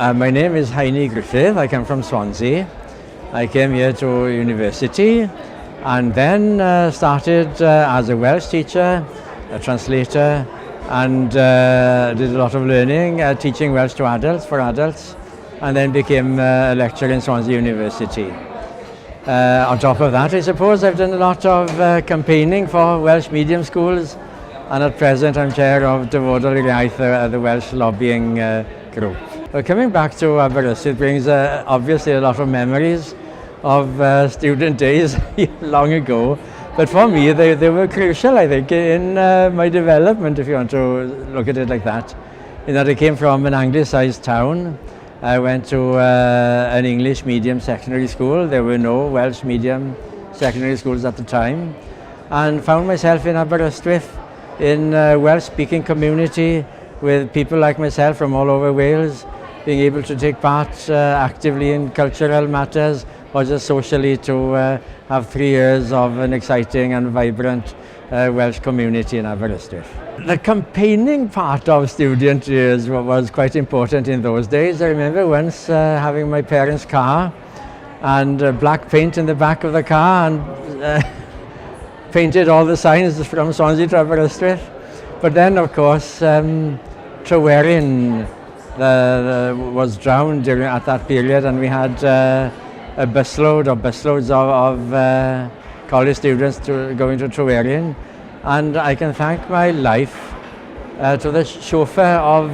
My name is Heini Gruffudd. I come from Swansea. I came here to university and then started as a Welsh teacher, a translator, and did a lot of learning, teaching Welsh to adults, for adults, and then became a lecturer in Swansea University. On top of that, I suppose I've done a lot of campaigning for Welsh medium schools, and at present I'm chair of Dyfodol i'r Iaith, the Welsh lobbying group. Well, coming back to Aberystwyth brings obviously a lot of memories of student days long ago, but for me they were crucial, I think, in my development, if you want to look at it like that. In that I came from an anglicised town. I went to an English medium secondary school. There were no Welsh medium secondary schools at the time, and found myself in Aberystwyth in a Welsh-speaking community with people like myself from all over Wales, being able to take part actively in cultural matters or just socially to have 3 years of an exciting and vibrant Welsh community in Aberystwyth. The campaigning part of student years was quite important in those days. I remember once having my parents' car and black paint in the back of the car and painted all the signs from Swansea to Aberystwyth. But then, of course, Tryweryn was drowned at that period, and we had a busloads of college students going to Tryweryn, and I can thank my life to the chauffeur of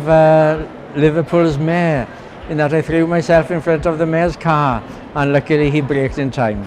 Liverpool's mayor, in that I threw myself in front of the mayor's car and luckily he braked in time.